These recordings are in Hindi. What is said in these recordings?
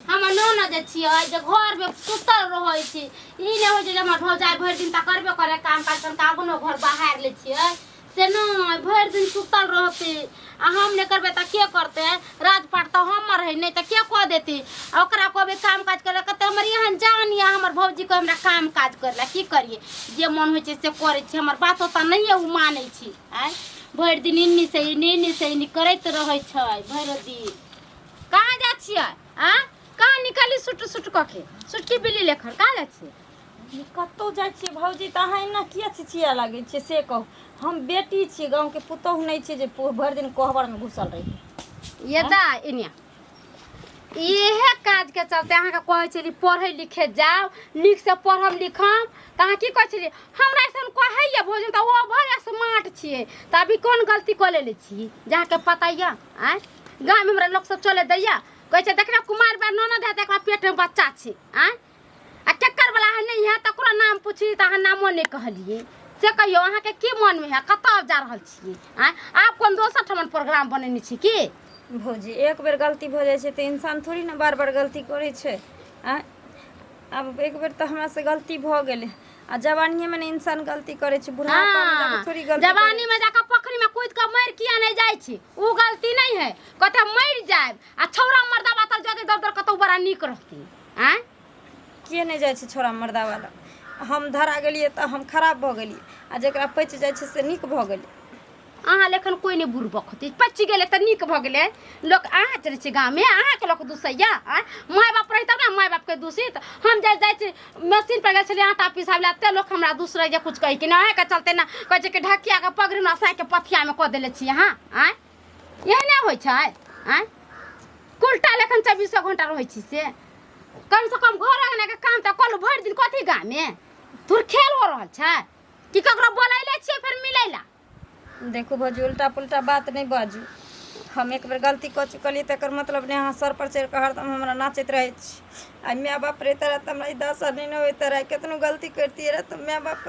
हम न जे छियै जे घर में सुतल रहै छी ई नै होय जे हमर भौजाई भरि दिन त करबे करे काम काज कर आगुनो घर बाहर ले छियै से न भरि दिन सुतल रहते आ हम नै करबे त के करते राजपाट त हमर है नै त के क देती ओकरा कहबे काम काज करे कते हमर यहाँ जान या हमर भौजी को हमरा काम काज करला की करिए जे मन होय छै से करे छी हमर बात त नहिए उ मानै छी आय भरि दिन इन्नी से इन्नी करैत रहै छै भरि दिन कहाँ जा छियै आ कहाँ निकाली सुट सुट कके सुटकी बिल्ली लेखर कहाँ जा छियै कतौ जाइ छियै भौजी त अहाँ एना किया चिचिया लागै छै से कहू हम बेटी छियै गाँव के पुतोहु नहि छै जे भरि दिन कोहबर में घुसल रही ये दा इनिया इहे काज के चलते अहाँ के कहै छली पढ़े लिखे जाओ नीक से पढ़म लिखम त अहाँ की कहै छली हमरा ऐसन कहैया भोजन त ओ भर स्मार्ट छियै त अभी कोन गलती क लेले छी जहाँ के पता या आ गांव में हमरा लोग सब चले दैया कहै छै देखना कुमार बा ननद है एकरा पेट में बच्चा छै आ केकर वाला है नहीं है तकरो नाम पूछी त अहाँ नामो नहीं कहलिए से कहियो अहाँ के की मन में है कतऽ जा रहल छियै आप कोन दोसर ठमन प्रोग्राम बनेने छी की भौजी एक बेर गलती भ जाइ छै त इंसान थोड़ी ना बार बार गलती करै छै अब एक बेर त हमरा से गलती भ गेलै आ जवानी में इंसान गलती करे छै बुढ़ापा में जाके थोड़ी गलती जवानी में जाके पोखरी में कूद के मर किया नहीं जाय छी उ गलती नहीं है कते मर जाय आ छौरा मर्दा बात जदे दर दर कतौ बड़ा नीक रहती किए नहीं जाय छै छौरा मर्दा वाला हम धरा गेलिए त हम खराब भ गेलिए आ जेकरा पच जाय छै से नीक भ गेलिए अहाँ लेखन कोई नहीं बुरबक होती पच गेले त नीक भ गेले लोग अहाँ चले छी गांव में अहाँ के लोग दुसैया माय बाप रही तब ना माय बाप के दूषित हम जाय छी मशीन पर गेल छली आटा पिसाबला ते लोग हमरा दूसरे जे कुछ कहि कि ना के चलते ना कहै छै कि ढकिया के पगड़ी ना साइ के पथिया में क देले छी अहाँ यही नहीं होय छै कुलटा लेखन 24 घंटा रहै छी से कम से कम घर अंगना के काम त कल भर दिन कथी गांव में तुर खेल हो रहल छै कि ककरो बोलैले छियै फिर मिलैला देखो भौजी उल्टा पुल्टा बात नहीं बाजू हम एक बेर गलती क चुकलिए तकर मतलब नहीं अहाँ सर पर चढ़ के हरदम हमरा नाचैत रहे छी आ माय बाप रहते रहे त हमरा ई दशा नहीं न होते रहे केतनो गलती करती रहे त माय बाप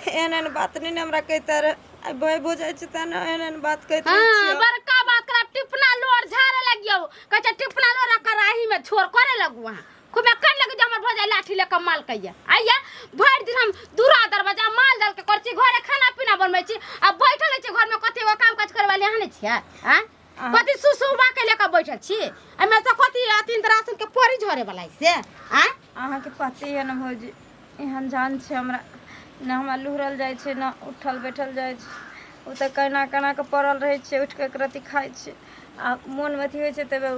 एहन बात नहीं न हमरा कहते रहे भय हो जाय छै त एहन बात कहते छी बड़का बात करा टिपना लोर झाड़े लगियो कहै टिपना लोर कराही में छोड़ करे लगू वहां खूब कर लगे जे हमर भौजाई लाठी लेके माल कहिया आइया भर दिन हम दूरा दरवाजा माल डाल के कर छी घरे खाना पीना बनबै छी आ बैठल छी घर में कथि काम काज करे वाली अहाँ नहीं छियै कथि सुसुबा के लेके बैठल छी एमे से कथि अतिन राशन के पोरी झरे वाला से अहाँ के पते है न भौजी एहन जान छै हमरा न हमरा लुहरल जाय छै न उठल बैठल जाय छै ओ त कना कना के पड़ल रहे छै उठ के रति खाय छै आ मन में अथी होय छै तबे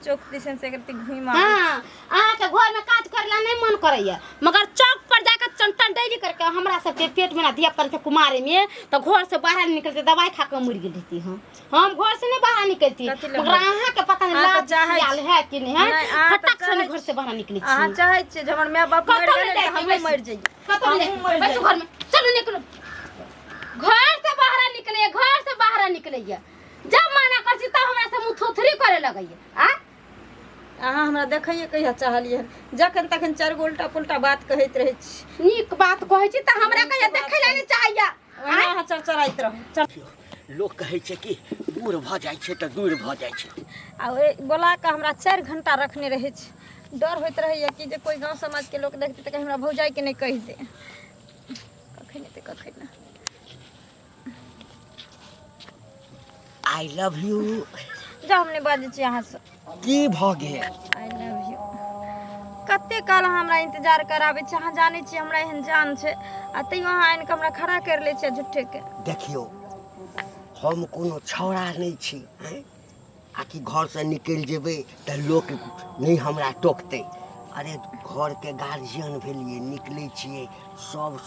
चौक दिसन से करती घुम अहाँ के घर में काज करला नहीं मन करैया मगर चौक पर जाके चंटन डेली करके हमरा सब के पेट में ना धिया कर के कुमारे में तो घर से बाहर निकलते दवाई खा के मर गेल रहती हम घर से नहीं बाहर निकलती मगर अहाँ के पता नहीं लाज आल है कि नहीं है फटक से घर से बाहर निकली छी अहाँ चाहै छी जे हमर माय बाप मर गेल त हम मर जाई बैठो घर में चलो निकलो घर से बाहर निकलैया जब माना करछी त हमरा से मुंह थोथरी करे लगैया अहाँ हमरा देखैए कहिया चाहलिए जखन तखन चार गो उल्टा पुल्टा बात कहैत रहै छी नीक बात कहै छी त हमरा कहिया देखै ले नहीं चाहिए अहाँ चरचराइत रहू लोग कहै छै कि बूढ़ भ जाय छै त दूर भ जाय छै आ बोला के हमरा 4 घंटा रखने रहै छै डर होइत रहैया कि जे कोई गांव समाज के लोग देखते त हमरा भौजाई के नहीं कहि दे कखै नहीं त कखै ना आई लव यू जा हमने बाजे छी अहाँ से की भ गेल आई लव यू कते काल हमरा इंतजार कराबे छी अहाँ जाने छी हमरा एहन जान छै आ तैयो अहाँ आइन के हमरा खड़ा कर ले छी झूठे के देखियो हम कोनो छौड़ा नहीं छी आ कि घर से निकल जेबे त लोग नहीं हमरा टोकते अरे घर के गार्जियन भेलिए निकले छिए सब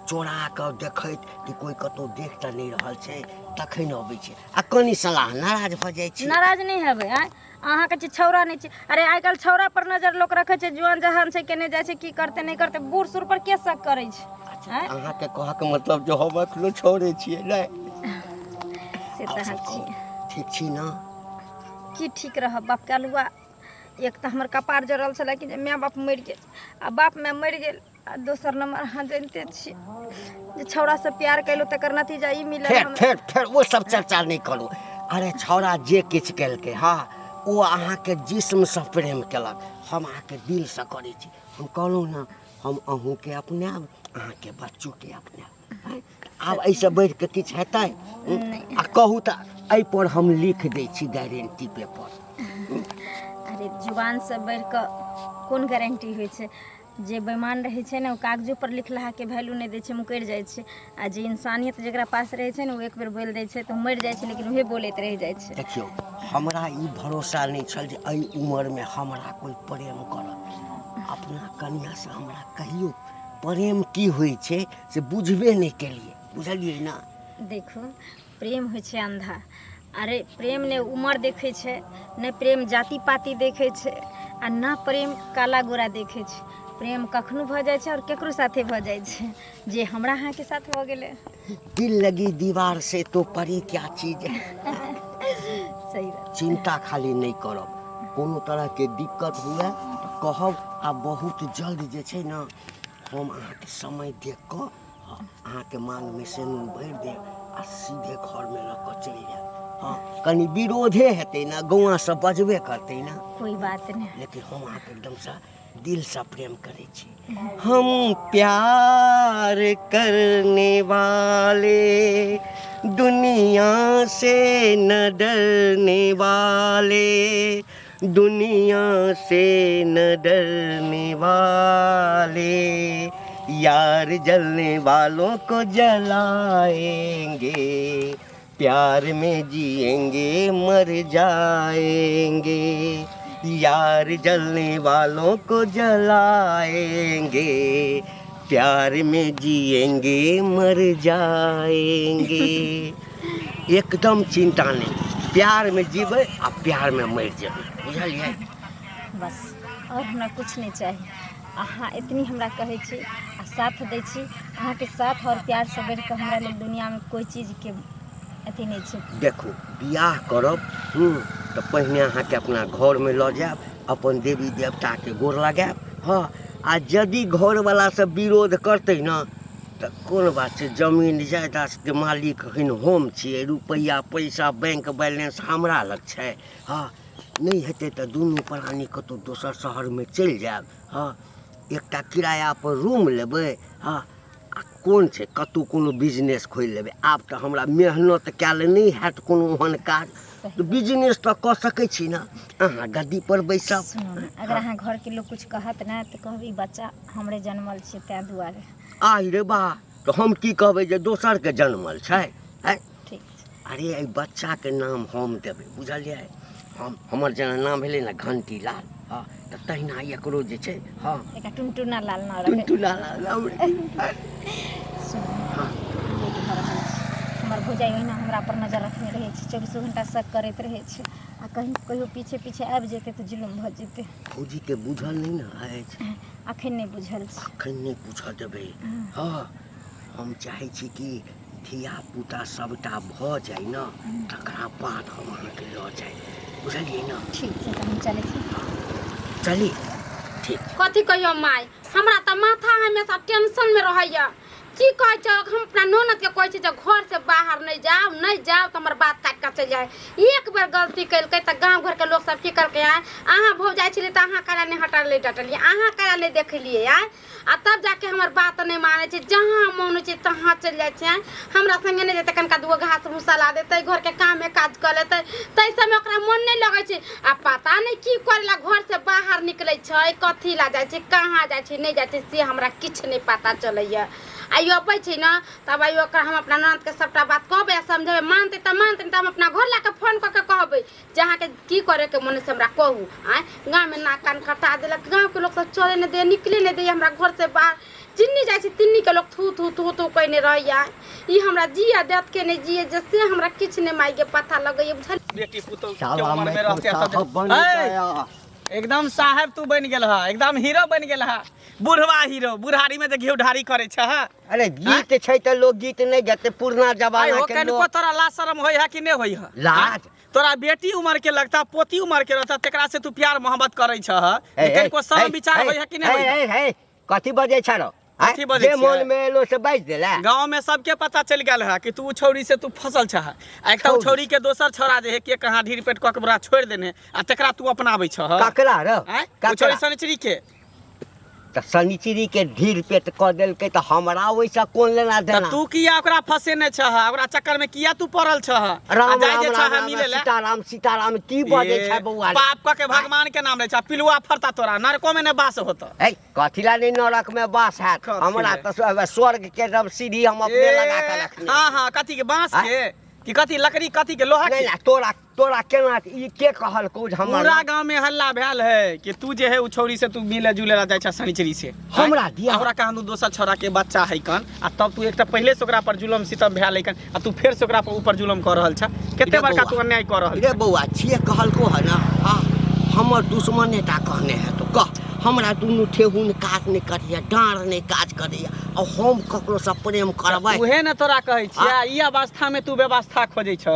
चोरा के देखैत कि कोई कतो देख त नहीं रहल छै तखन अबै छै आ कनी सलाह नाराज भ जाय छै नाराज नहीं हेबे अहाँ के छौरा नहीं छी अरे आइ काल छौरा पर नजर लोग रखे छै जुआन जहान छै केने जाय छै की करते नहीं करते बूढ़ सुर पर के शक करे छै अच्छा अहाँ के कह के मतलब जो हम अखनो छोड़े छिए नै से त छी ठीक छी ना की ठीक रह बाप के अलुआ एक त हमर कपार जरल छले कि जे माय बाप मर गेल आ बाप में मर गेल आ दोसर नंबर अहाँ जानते छी जे छौड़ा से प्यार कैलो तकर नतीजा ई मिलल फिर वो सब चर्चा नहीं करू अरे छौड़ा जे किछ केलके हां ओ अहाँके जिस्मसँ प्रेम केलक, हम अहाँके दिलसँ करै छी। हम कहलहुँ ने हम अहूँके अपनाएब, अहाँके बच्चोके अपनाएब। हैं? आब एहिसँ बढ़ि कऽ किछु हेतै? आ कहू तऽ एहिपर हम लिख दै छी गारंटी पेपर। अरे जुबानसँ बढ़ि कऽ कोन गारंटी होइ छै? जे बेईमान रहै छै ने, ओ कागजो पर लिखलाहाके वैल्यू नहि दै छै, मुकरि जाइ छै। आ जे इंसानियत जकरा पास रहै छै ने, ओ एक बेर बोलि दै छै तऽ मरि जाइ छै, लेकिन उहे बोलैत रहि जाइ छै। देखियौ, हमरा ई भरोसा नहि छल जे एहि उमरमे हमरा कोइ प्रेम करत। अपना कनिआँसँ हमरा कहियो प्रेम की होइ छै से बुझबे नहि केलिए, बुझलिए ना? देखू, प्रेम होइ छै अंधा। अरे प्रेम ने उमर देखै छै, ने प्रेम जाति पाति देखै छै, आ ना प्रेम काला गोरा देखै छै। प्रेम कखनो भऽ जाइ छै और केकरो साथे भऽ जाइ छै, जे हमरा अहाँके साथ भऽ गेलै। दिल लगी दीवार से तो परे क्या चीज है। सही बात। चिंता खाली नहीं करब, कोनो तरहके दिक्कत हुए तऽ कहब। आ बहुत जल्द जे छै ने, हम अहाँके समय देख कऽ अहाँके मांगमे सेनूर भरि देब आ सीधे घरमे लऽ कऽ चलि जायब। हाँ, कनि विरोधे हेतै ने, गौआसँ बजबे करतै ने, कोई बात नहीं। लेकिन हम अहाँके एकदमसँ दिलसँ प्रेम करै छी। हम प्यार करने वाले दुनिया से न डरने वाले, दुनिया से न डरने वाले, यार जलने वालों को जलाएंगे, प्यार में जिएंगे मर जाएंगे, यार जलने वालों को जलाएंगे, प्यार में जिएंगे मर जाएंगे। एकदम चिंता नहीं, प्यार में जीवे आ प्यार में मर जाए, बुझलिए? बस और हमरा कुछ नहीं चाहिए। अहाँ इतनी हमरा कहै छी आ साथ दै छी। अहाँके साथ और प्यार से बढ़ि कऽ हमरा लेल दुनियामे कोई चीजके अथी नहीं छै। देखू, बियाह करब तऽ पहिने अहाँके अपना घरमे लऽ जायब, अपन देवी देवताके गोर लगायब। हाँ, आ यदि घरवला सब विरोध करतै ने तऽ कोन बात छै, जमीन जायदादके मालिक हम छियै, रुपैआ पैसा बैंक बैलेंस हमरा लग छै। हाँ, नहीं हेतै तऽ दुनू प्राणी कतौ दोसर शहरमे चलि जायब। हाँ, एकटा किराया पर रूम लेबै। हाँ, आ कोन छै, कतौ कोनो बिजनेस खोलि लेबै। आब तऽ हमरा मेहनत कयल नहि हैत कोनो ओहन काज, तऽ बिजनेस तऽ कऽ सकै छी ने। अहाँ गद्दी पर बैसब। सुनू ने, अगर अहाँ घरके लोग कुछ कहत ने तऽ कहबै बच्चा हमरे जन्मल छै तैं दुआरे। आइ रे बा, तऽ हम की कहबै जे दोसरके जन्मल छै? हैं? ठीक छै। अरे एहि बच्चाके नाम हम देबै, बुझलियै? हमर जेना नाम भेलै ने घंटी लाल, हाँ, तऽ तहिना एकरो जे छै, हाँ, एकटा टुनटुना लाल न रहे। टुनटुना लाल। सुनू, लेट भऽ रहल छै। हमर भौजाइ ओहिना हमरा पर नजर रखने रहै छै, 24 घंटा शक करैत रहै छै। आ कहीं कहियो पीछे पीछे आबि जेतै तऽ जुलुम भऽ जेतै। फौजीके बुझल नहि ने अछि, अखन नहि बुझल छै। एखन नहि पूछऽ देबै। हाँ, हम चाहै छी कि धियापुता सबटा भऽ जाइ ने, तकरा बाद हम अहाँके लऽ जाय, बुझलियै ने? ठीक छै, तऽ हम चलै छी। चली, ठीक। कथी कहियो माय, हमरा तऽ माथा हमेशा टेंशन में रहैया। की कहै छै, हम अपना ननद के कहै छी जे घर से बाहर नहीं जाओ तो हमर बात काट के चल जाए। एक बेर गलती कैलकै तऽ गांव घर के लोग सब की करके आए, अहाँ भौजाई छली तऽ अहाँ काला नहीं हटलिए डटलिए, अहाँ काला नहीं देखलिए आए। आ तब जाके हमर बात नहीं माने छै, जहाँ मन होइ छै तहाँ चल जाइ छै। हमरा संगे नहीं जेतै, कनका दूगो घास भूसा ला देतै, घर के काम में काज कर लेतै, तै सब में ओकरा मन नहीं लगै छै। आ पता नहीं की करेला घर से बाहर निकलै छै, कथी ला जाइ छै, कहाँ जाइ छै, नहीं जाइ छै, से हमरा किछ नहीं पता चलैया। आइयो अबै छै न, तब आइयो ओकरा हम अपना ननद के सबटा बात कहबै आ समझेबै। मानतै तऽ हम अपना घर ला के फोन कऽ के कहबै जे अहाँके की करे के मन से हमरा कहू। आय गाँव में नाक कान कटा देलक, गाँव के लोग सब चले नहीं दे, निकले नहीं दे हमरा घर से बाहर। जिन्नी जाइ छै तिन्नी के लोग थू थू थू थू कहने रहैया। ई हमरा जिया देत के नहीं जिए, जैसे हमरा किछ नहीं माई के पता लगैया, बुझल? बेटी पुतौ के साला उम्र में मैं रहते तो साहब बन है। गया। एकदम साहब तू बन गेल है, एकदम हीरो बन गेल है, बुढ़वा हीरो। बुढ़ारी में तो घी ढारी करे छ। अरे गीत छै तऽ लोग गीत नहीं गाते, पुरना जमाना के कनिको लोग। तोरा लाज शरम होय है कि नहीं होय है? लाज? तोरा बेटी उम्र के लगता, पोती उम्र के रहता, तेकरा से तू प्यार मोहब्बत करे छ। कनिको शरम विचार होय है कि नहीं होय है? कथी बजे छारो? आँय? कथी बजै जे छियै? मन में एलो से बाजि देला गांव में सबके पता चल गया है कि तू छौरी से तू फसल छह एकटा छौरी। छौरी के दोसर छौरा जे है के कहाँ ढीर पेट कऽ के बड़ा छोड़ देने आ तकरा तू अपनाबै छह ककरा रे आँय? ओ छौरी शनिचरी के तो शनिचरी के ढीर पेट कऽ देलकै तो हमरा वैसा कोन लेना त देना तू किया ओकरा फसेने छह ओकरा चक्कर में किया तू पड़ल छह आ राम जाय राम जे राम छह राम मिले ले सीताराम सीताराम की बजे छै बौआ रे? पाप कऽ के भगवान के नाम ले छह पिलुआ फरता तोरा नरको में ने बास होता ए कथिला नहीं नरक में बास है कथी हमरा ले? तो स्वर्ग के एकदम सीढ़ी हम अपने लगा के रखने हाँ हाँ कथी के बांस के कि कथी लकड़ी कथी के लोहा नहीं के ना तोरा तोरा केना ई के कहल को हमरा पूरा गांव में हल्ला भेल है कि तू जे है उ छौरी से तू मिले जुले ला जाय छ शनिचरी से हमरा दिया हमरा कहां दोसर छौरा के बच्चा है कन आ तब तू एकटा पहले से ओकरा पर जुलम सितम भेल है कन आ तू फेर से ओकरा पर ऊपर जुलम कर रहल छ केते रे बड़का बौआ, तू अन्याय कर रहल रे बौआ छिए कहल को है ना हाँ हमर दुश्मने टा कहने है तो कह हमरा दुनू ठेहुन काज नहीं करिया डाँड़ नहीं काज करिया और हम ककरो से प्रेम करबै उहे न तोरा कहै छिया ई अवस्था में तू व्यवस्था खोजै छ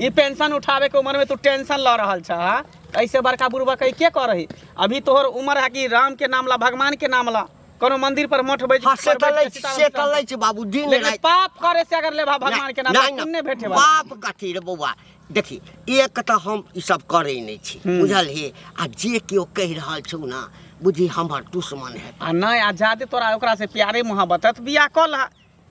ई पेंशन उठावे के उम्र में तू टेंशन ल रहल छ ऐसे बड़का बुढ़वा कहीं के कर रही अभी तोहर उम्र है कि राम के नाम ला भगवान के नाम ला कोनो मंदिर पर मठ बैठ हाँ से तलै छै बाबू दिन लेकिन रात पाप करे से अगर लेबा भगवान के नाम नहीं, ला पुण्य भेटे वाला बाप कथी रे बौआ देखी एक तो हम ई सब करे नहीं छी बुझल हे आ जे केओ कहि रहल छौ ना बुझी हमर दुश्मन है आ नहीं आ जाते तोरा ओकरा से प्यारे मोहब्बत है तो बियाह कर ला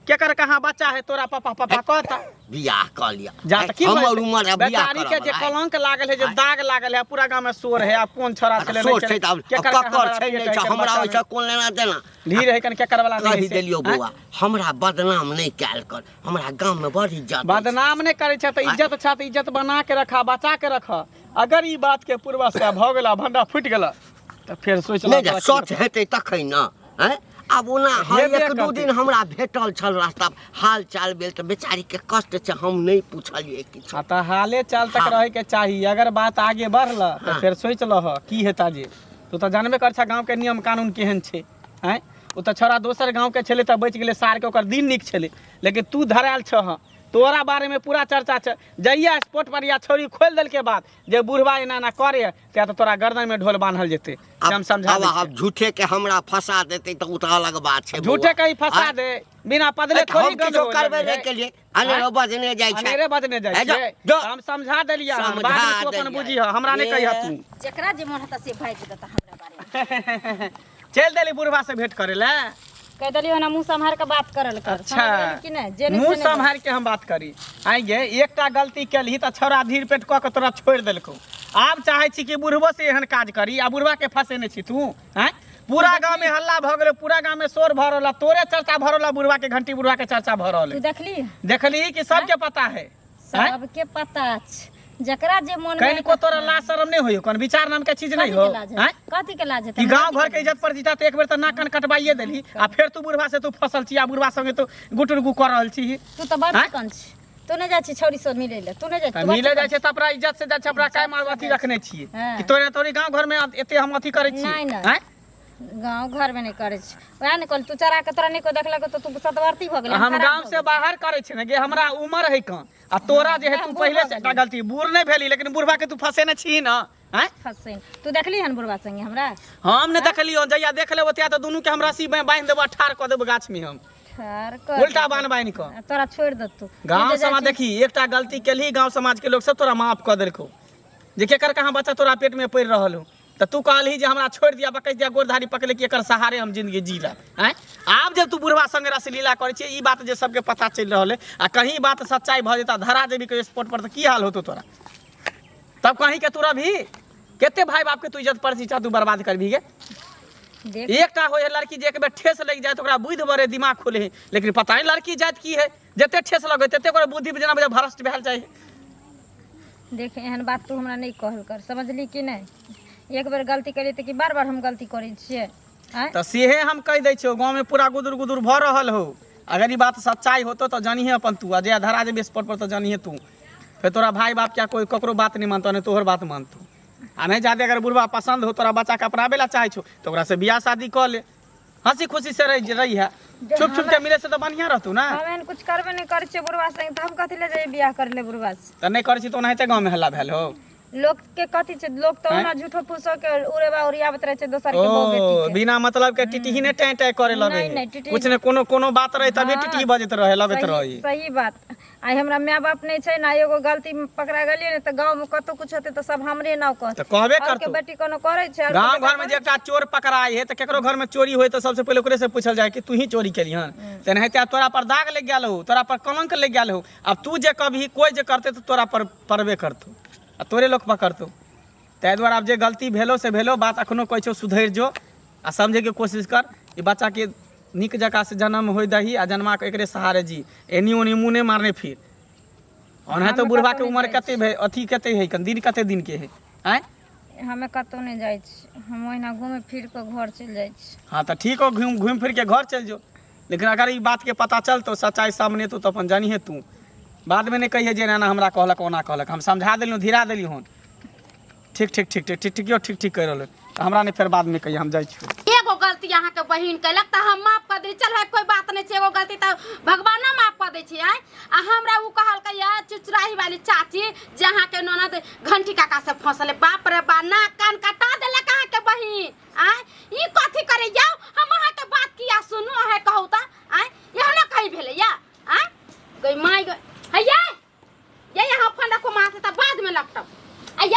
केकर कहाँ बच्चा है तोरा पापा पापा कहता बियाह कर लिया जा त की हमर उम्र है बियाह बेचारी के जे करब कलंक लागल है जे दाग लागल है पूरा गांव में शोर है अब कौन छोरा चले सोच छै तब ककर छै नहीं छै हमरा ओइसा कोन लेना देना ढीर है कन केकर वाला कहि नहीं देलियो बौआ हमरा बदनाम नहीं कैल कर हमरा गांव में बड़ इज्जत अछि। बदनाम नहीं करे छ त इज्जत छ त इज्जत बना के रखा बचा के रखा अगर ई बात के पूर्वा से भ गेला भंडा फुट गेला त फिर सोच नहीं जे सच हेतै तखै न हैं अब ओना हेबे एक दू करतै। दिन हमरा भेटल छल रास्ता हाल चाल भेल तऽ बेचारी के कष्ट छै हम नहीं पूछलिए किछु आ त हाले चाल तक हाँ। रहे के चाहिए अगर बात आगे बढ़ला तो हाँ। फिर सोच लह की हेता जे तू तो जानबे कर छ गांव के नियम कानून केहन छै हैं ओ तो छोरा दोसर गांव के छले त बच गेले सार के ओकर दिन निक छले लेकिन तू धराल छ तोरा बारे में पूरा चर्चा छ जइया स्पॉट पर या छोरी खोल देल के बाद जे बुढ़वा एना ना करे ते तो तोरा गर्दन में ढोल बांधल जेते हम समझा अब दै छियै। अब झूठे के हमरा फंसा देते तो उ तो अलग बात छै झूठे कहीं फंसा दे बिना पदले थोड़ी हम किछो करबे नहीं केलिए अनेरो बजने जाइ छै अनेरे बजने जाइ ए, छै जो। हम समझा देलिया समझा बाद में तू अपन देलियै। बुझी हमरा नहीं कहिया तू जेकरा जे मन हता से भाइज देता हमरा बारे में चल देली बुढ़वा से भेंट करे ला कह देलियो ना मुंह संभार के बात करल कर समझ अच्छा गेली कि नहीं जे मुंह संभाल के हम बात करी आइगे एकटा गलती केलही त छौरा धीर पेट क के तोरा छोड़ देलको आब चाहे छी कि बुढ़बो से एहन काज करी आ बुढ़वा के फसेने छी तू हैं पूरा गांव में हल्ला भ गेलो पूरा गांव में शोर भ रहला तोरे चर्चा भ रहला बुढ़वा के घंटी बुढ़वा के चर्चा भ रहल तू देखली देखली कि सबके पता है सबके पता छ जकरा जे मन कहीं को तोरा लाज शरम नहीं होयो कौन विचार नाम के चीज नहीं हो हैं कथी के लाज है कि गांव घर के इज्जत पर जीता तो एक बेर तो नाक कान कटवाइए देली आ फिर तू बुढ़वा से तू फसल छी आ बुढ़वा संगे तू गुटुरगु कर रहल छी तू तो बड़ हैं? कन छ तू नहीं जा छी छौरी से मिले ले तू नहीं जा त मिले जाय छै त अपना इज्जत से जाय छै अपना काय मार अथी रखने छियै हाँ। कि तोरे तोरे गांव घर में एते हम अथी करे छी नहीं, नहीं। हैं गांव घर में नहीं करे छ वह ने कल तू चरा के तोरा नहीं को देखलक तो तू सतवर्ती भ गेले हम गांव से बाहर करे छी ने गे हमरा उम्र है कहाँ आ तोरा जे है तू पहले से एकटा गलती बूढ़ नहीं भेली लेकिन बुढ़वा के तू फसेने छी न हैं फसेन तू देखली हन बुढ़वा संगे हमरा हम ने देखलियो जइया देख लेबो त्या त दुनू के हमरा सी बांध देबो ठार क देबो गाछ में हम ठार कर उल्टा बांध बांध क तोरा छोड़ दत तू गांव समाज देखी एकटा गलती केलही गांव समाज के लोग सब तोरा माफ कर देलको जे केकर कहाँ बच्चा तोरा पेट में पड़ रहल हो तो तू कहली जे हमरा छोड़ दिया बकैस दिया गोरधारी पकड़े कि एकर सहारे हम जिंदगी जीला हैं आब जब तू बुढ़वा संगे रसलीला करे छी ई बात जे सबके पता चल रहल है आ कहीं बात सच्चाई भ जेता धरा देबी के स्पॉट पर तो की हाल होतो तोरा तब कहीं के तोरा भी केते भाई बाप के तू इज्जत प्रतिष्ठा तू बर्बाद करबी गे देख एकटा होय लड़की जे एक बेर ठेस लग जाए तो ओकरा बुद्धि बड़े दिमाग खोले है लेकिन पता नहीं लड़की जात की है जते ठेस लगे तते ओकरा बुद्धि जना बजे भ्रष्ट भेल जाए देख एहन बात तू हमरा नहीं कहल कर समझली कि नहीं एक बार गलती करी त कि बार बार हम गलती करै छियै हैं तो सेहे हम कह दै छियो गाँव में पूरा गुदुर गुदुर भ रहल हो अगर ये बात सच्चाई होतो तो जानिए अपन तू अजय धरा जे स्पॉट पर तो जानिए तू फिर तोरा भाई बाप क्या कोई ककरो बात नहीं मानतो नहीं तोहर बात मानतो आ नहीं जादे अगर बुढ़वा पसंद हो तोरा बच्चा के अपनाबे ला चाहे छो तो ओकरा से बियाह शादी कर ले हंसी खुशी से रही है छुप छुप के मिले से तो बढ़िया रहतू ना हम एहन कुछ करबे नहीं करै छियै बुढ़वा संगे त हम कथी ले जाई बियाह कर ले बुढ़वा से तो नहीं करे छी तो ओनाहिते गाँव में हल्ला भेल हो लोग के कथी छे लोग तो ना झूठो फूसो के उड़ेबा उड़ियावत रहे छे दोसर के बो बेटी ओ के बिना मतलब के टिटी ही ने टाइ टाइ करे लगे नहीं, नहीं, टिटी- कुछ ने कोनो कोनो बात रहे तबे हाँ, टिटी बजत रहे लगत सही- रही सही बात आई हमरा माँ बाप नहीं छे ना एगो गलती में पकड़ा गेलिए ने तो गांव में कतो कुछ होते तो सब हमरे नाव कह तो कहबे और के करतो बेटी कोनो करे छे और गांव के घर में जे एकटा चोर पकड़ाई है तो केकरो घर में चोरी होई तो सबसे पहले ओकरे से पूछल जाए कि तू ही चोरी केली हन तेनाहिते तोरा पर दाग लग गेल हो तोरा पर कलंक लग गेल हो अब तू जे कभी कोई जे करते तो तोरा पर परबे करतो आ तोरे लोग पकड़तो ताहि दुआरे आब जे गलती भेलो से भेलो बात अखनो कहै छौ सुधरि जो आ समझे के कोशिश कर ई बच्चा के निक जगह से जन्म होई दही आ जन्मा के एकरे सहारे जी एनी ओनी मुँह नहीं मारने फिर ओना तो बुढ़वा के उम्र कते भे अथी कते है दिन कते दिन के है आय हमें कतो नहीं जाय छी हम ओहिना घूमे फिर के घर चल जाय छी हाँ तो ठीक हो घूम फिर के घर चल जो लेकिन अगर ई बात के पता चलतो सच्चाई सामने तो अपन जानी है तू बाद में नहीं कहिए जे ना हमरा कहलक ओना कहलक हम समझा देलियो धीरा देलियो हन ठीक ठीक ठीक ठीक ठीक ठीक ठीक ठीक कह रहल हमरा नहीं फिर बाद में कहिए हम जाय छी एगो गलती अहाँ के बहिन कैलक त हम माफ कर दे चल भाई कोई बात नहीं छे एगो गलती त भगवान माफ कर दे छे आय आ हमरा उ कहल के या चुचराही वाली चाची जे अहाँ के ननद घंटी काका से फंसल बाप रे बा ना कान कटा देलक अहाँ के बहिन आय ई कथी करे जाओ हम अहाँ के बात किया सुनु अहाँ कहू त आय यह ना कहि भेले या आय गई माय गई हैया ये यहाँ फंडा को मार से त बाद में लपटब आय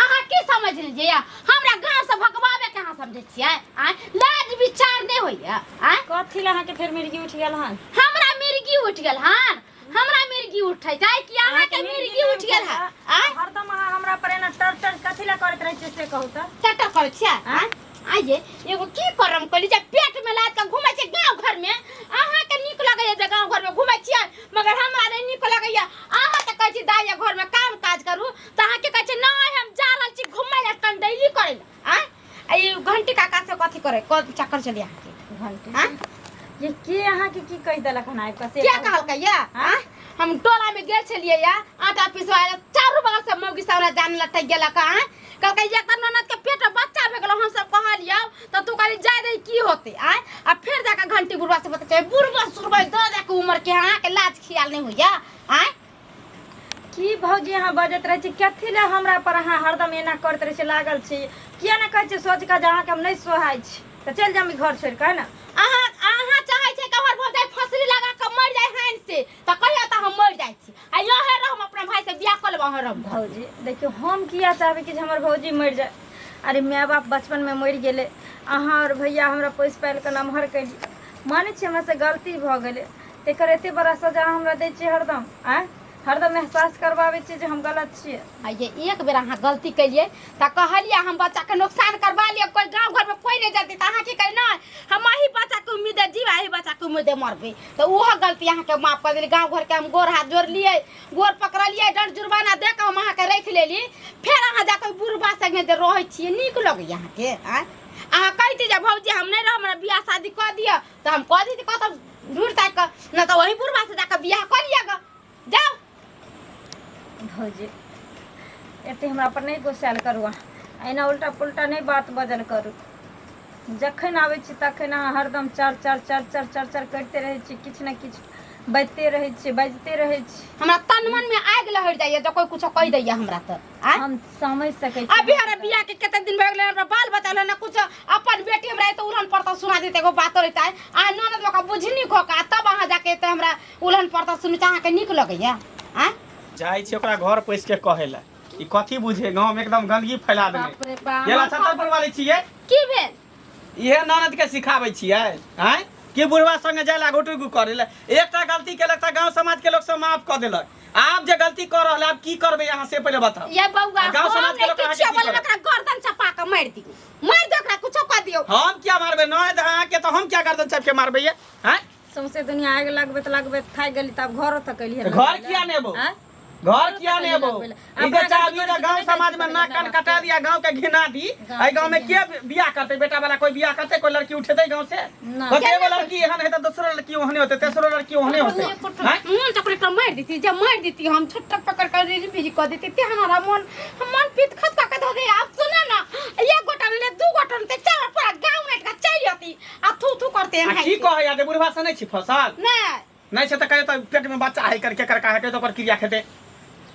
अहाँ की समझ लीजिए हमरा गांव से भगवावे के अहाँ समझे छियै आय लाज विचार नहीं होइया आय कथी ला अहाँ के फिर मिर्गी उठ गेल हन हमरा मिर्गी उठ गेल हन हमरा मिर्गी उठै छै कि अहाँ के मिर्गी उठ गेल है आय हरदम अहाँ हमरा पर एना टर टर कथी ला करत रहै छी से कहू त टटर कर छियै आय आइए एगो की करम कली जे पेट में लाद के घुमै छै गांव घर में अहाँ के नीक लगैया जे गांव घर में घुमै छियै मगर हमरा नहीं नीक लगैया अहाँ त कहै छी दाइया घर में काम काज करू त अहाँ के कहै छी नहीं हम जा रहल छी घुमै ला कन डेली करै ला आय ई घंटी काका से कथी करे चक्कर चलिया घंटी आय ये के अहाँ के की कह देलक हन आइ कसे क्या कहलकै या हम टोला में गेल छलिए या आटा पिसवाए चारू बगल से मौगी सारा जान लटक गेलक कहलकै जे त ननद के पेट में बच्चा भे गेलो हम सब कहलियो त तू कहली जाय दे की होते आय आ फिर जाके घंटी बुढ़वा से बता बुढ़वा सुरबा दे दे के उम्र के अहाँ के लाज खियाल नहीं होइया आय की भौजी अहाँ बजत रहै छी कथी ला हमरा पर अहाँ हरदम एना करत रहै छी लागल छी किया ना कहै छी सोच के जे अहाँ के हम नहीं सोहाय छी त चल जामी घर छोड़ के ना अहाँ चाहे छै कि हमर भौजाई फसरी लगा के मर जाए हाइन से त कहिया त हम मर जाय छी आ यहे रह हम अपना भाई से बियाह कर लेब हम भौजी देखियो हम किया चाहबे कि हमर भौजी मर जाए अरे माय बाप बचपन में मर गेले अहाँ और भैया हमरा पोस पाल के नमहर कैली माने छी हमरा से गलती भ गेले तेकर एते बड़ा सजा हमरा दै छी हरदम हरदम एहसास करवावे छी जे हम गलत छियै आ ये एक बेर अहाँ गलती कलिए त कहलिए हम बच्चा के नुकसान करवा लिए कोई गांव घर में कोई नहीं जाती त अहाँ की कही ना हम ही बच्चा के उम्मीद जीवा ही बच्चा के उम्मीद मरबे तो वो गलती अहाँ के माफ कर देली गांव घर के हम गोर हाथ जोड़ लिए गोर पकड़लिए दंड जुर्माना दे के हम अहाँ के रख लेली फिर अहाँ जाके बुढ़बा संगे जे रहै छियै नीक लगे अहाँ के अहाँ कहती जे भौजी हम नहीं रह हमरा बियाह शादी कर दिया तो हम कह दी कत ढूंढ ताक के ना तो वही बुढ़बा से जाके बियाह कर लिएगा जाओ भौजी एते हमरा पर नहीं गुस्साल करू एना उल्टा पुल्टा नहीं बात बदल करू जखन आबै छी तखन अहाँ हरदम चर चर चर चर चर चर करते रहै छी किछ ना किछ बजते रहै छी बजते रहै छी हमरा तन मन में आग लहर जाइए तो कोई कुछ कह दैया हमरा त हम समझ सकै छी अभी हमरा बियाह के कते दिन भए गेलै हमरा बाल बच्चा ना कुछ अपन बेटी हमरा तो उलहन पड़ता सुना देते एगो बात रहता है आ ननद लोग बुझनी खो का तब अहाँ जाके त हमरा उलहन पड़ता सुनि अहाँ के निक लगैया जाय छी ओकरा घर पैस के कहेला ई कथी बुझे गांव में एकदम गंदगी फैला देले बाप रे बाप येला छतरपुर वाली छियै की भेल इहे ननद के सिखाबै छियै हैं कि बुढ़वा संगे जायला घुटुगु करेला एकटा गलती केलक त गांव समाज के लोग सब माफ क देलक आप जे गलती कर रहल आप की करबे यहाँ से पहले बताओ ये बउआ गांव समाज के लोग किछ बोले ओकरा गर्दन चपा के मार दी मार दे ओकरा कुछ क दियो हम क्या मारबे ननद अहाँ के तो हम क्या गर्दन चप के मारबे ये हैं सौंसे दुनिया आग लगबे थाक गेली तब घरो तक एलिए घर किया नेबो घर किया नेबो ई जे चाहबी जे गांव समाज में नाक कान कटा दिया गांव के घिना दी आई गांव में के बियाह करते बेटा वाला कोई बियाह करते कोई लड़की उठेते गांव से बते एगो लड़की एहन है त दूसरा लड़की ओहने होते तेसरो लड़की ओहने होते हैं मुंह चपड़े तो मार देती जब मार देती हम छट्टा पकड़ कर बिजी कर देती ते हमारा मन पीत खत का धो दे आप सुना ना एक गोटा ले दू गोटा ते चार पूरा गांव नेट का चल जाती आ थू थू करते हैं की कहे या बुढ़वा से नहीं छी फसल नहीं से त कहे त पेट में बच्चा है करके कर का है तो कर क्रिया खेते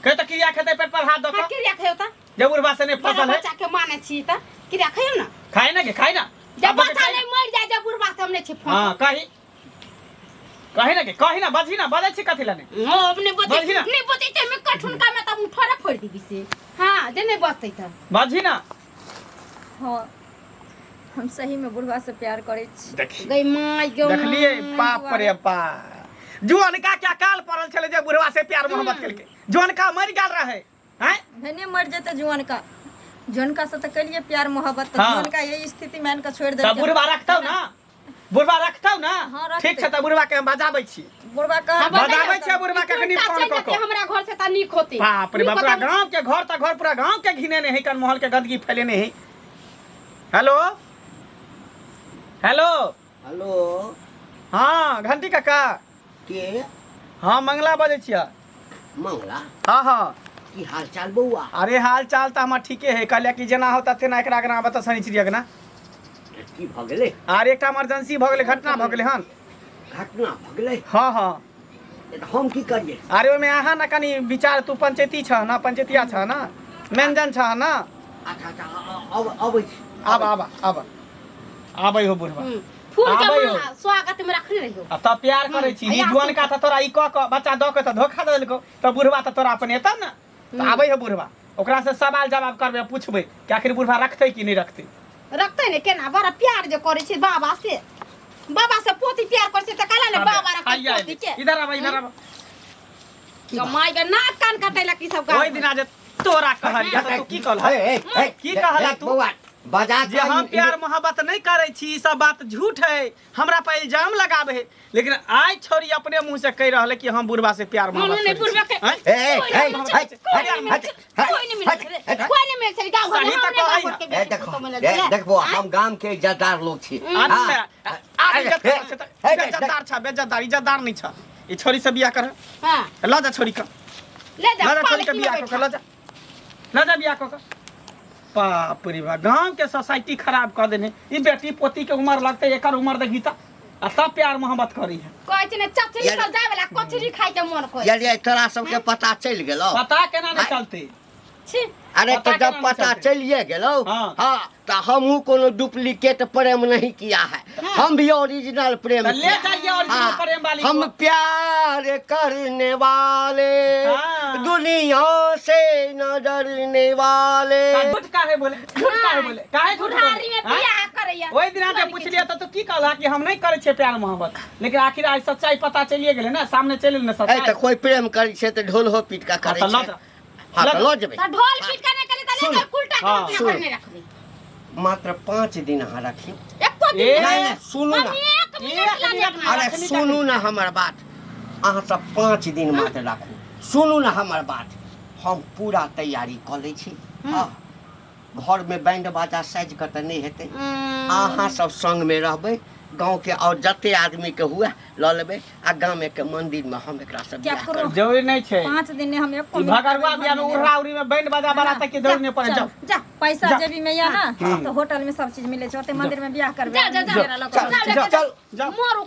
कहे त क्रिया खेते पेट पर हाथ दो क्रिया खेता जब बुढ़वा से नहीं बड़ा फसल है बच्चा के माने छी त कि रखियो ना खाए ना के खाए ना जब अब के बच्चा खाए ना। नहीं मर जाए जब बुढ़वा से हमने छी हाँ कही ना के कही ना बजी ना बजे छी कथी लाने हां अपने बच्चे बजी ना। नहीं बच्चे ते में कठुन का में तब थोड़ा फोड़ दी से हां जे नहीं बचतै त बजी ना हाँ हम सही में बुढ़वा से प्यार करे छी देखी गई माय गो देखलिए बाप रे बाप जुअन का क्या काल पड़ल छले जे बुढ़वा से प्यार मोहब्बत केलके जुअन का मर गेल रहे हैं धने मर जेते जुआन का से तो कलिए प्यार मोहब्बत तो हाँ। जुआन का यही स्थिति में इनका छोड़ दे तब बुढ़वा रखतौ ना बुढ़वा रखतौ ना हाँ, रखतै। ठीक छै त बुढ़वा के हम बजाबै छी बुढ़वा का बजाबै छै बुढ़वा के कनी फोन क के हमरा घर से त निक होते बाप रे बाप पूरा गांव के घर त घर पूरा गांव के घिने नहीं है कन मोहल के गंदगी फैलेने है हेलो हेलो हेलो हाँ घंटी काका के हाँ मंगला बजै छियै मंगला हाँ हाँ की हाल चाल बउआ अरे हाल चाल तो हमार ठीके है कहलिया कि जेना होता तेना एकरा आगना बता सनी चिड़िया ना की भ गेलै आर एकटा इमरजेंसी भ गेलै घटना भ गेलै हन घटना भ गेलै हाँ हाँ हम की करिए अरे ओहिमे अहाँ ना कनी विचार तू पंचायती छ ना पंचायतिया छ ना मेंजन छ ना अच्छा अब अबै छी आब आब आब आबै हो बुढ़वा फूल के आबै हो। माला स्वागत में रखने रहियो अब तब प्यार करे छी ई जुआन का त तोरा ई क बच्चा द के त धोखा दे देलको त बुढ़वा त तोरा अपन एतन ना त आबै हो बुढ़वा ओकरा से सवाल जवाब करबे पूछबे कि आखिर बुढ़वा रखतै कि नहीं रखतै रखते ने केना बड़ा प्यार जो करे छी बाबा से पोती प्यार करे छी त काला ने बाबा रखते पोती के इधर आब इधर आब माय के नाक कान कटेला की सब ओइ दिन आज तोरा कहलिया त तू की कहला की कहला तू बउआ बजा जे हम प्यार मोहब्बत नहीं करे छी ई सब बात झूठ है हमरा पे इल्जाम लगावे है लेकिन आज छोरी अपने मुंह से कह रहले कि हम बुढ़वा से प्यार मोहब्बत नहीं करै बुढ़वा छी। के हैं? कोई नहीं मिले चली गांव सही त कहै है। देखो हम गांव के इज्जतदार लोग छी अच्छा आ बेजदार छ बेजदार इज्जतदार नहीं छ ई छोरी से बियाह कर हां ल जा छोरी का ले जा ल जा छोरी पालकी के में बियाह बैठा। कर ल जा बियाह कर बाप रे बा गांव के सोसाइटी खराब कर देने ई बेटी पोती के उम्र लगते एकर उम्र देखी त आ तब प्यार मोहब्बत करी है कहै छै ने चचरी यार- सब जाय वाला कचरी खाय के मन करे यदि तोरा सबके पता चल गेलो पता केना नहीं चलते छी अरे तो पता जब केना पता चलते? चलिए गेलो हाँ। हाँ तो हमहू कोनो डुप्लीकेट प्रेम नहीं किया है हम भी ओरिजिनल प्रेम तो ले किया। जाइए ओरिजिनल हाँ, प्रेम वाली हम को। प्यार करने वाले हाँ। दुनिया से न डरने वाले झूठ काहे बोले काहे झूठ बुढ़ारी में बोले बियाह करैया ओइ दिन आके पूछलिए त तू की कहला कि हम नहीं करे छे प्यार मोहब्बत लेकिन आखिर आज सच्चाई पता चलिए गेले ना सामने चलिल ना है सच्चाई तो कोई प्रेम करे छे तो ढोल हो पीट का करे तो लो छे जा। हाँ लो तो जा। लो जेबे त ढोल पीट करने के लिए त सुन। लेकर उल्टा हाँ, के सुन। अपने घर में रख दे मात्र 5 दिन अहाँ रखी एको दिन ए, नहीं, नहीं, सुनू ना। एक मिनट ला मिनट देखना अरे सुनू ना हमर बात अहाँ सब 5 दिन मात्र राखू सुनू ना हमर बात हम पूरा तैयारी कर लै छी हाँ घर में बैंड बाजा साज के त नहीं हेतै अहाँ सब संग में रहबै गांव के और जते आदमी के हुए ल लेबै आ गांव के मंदिर में हम एकरा सब क्या बियाह करो? करबै। जरूरी नहीं छे 5 दिन में हम एक ई भगरवा बिया में उड़रा उड़ी में बैंड बाजा बराता के जरूरी नहीं पड़े जाओ जा पैसा जा। जेबी में या ना तो होटल में सब चीज मिले छै ओते मंदिर में बियाह करबे जा, जा, जा। मेरा लग चल चल चल जाओ मोर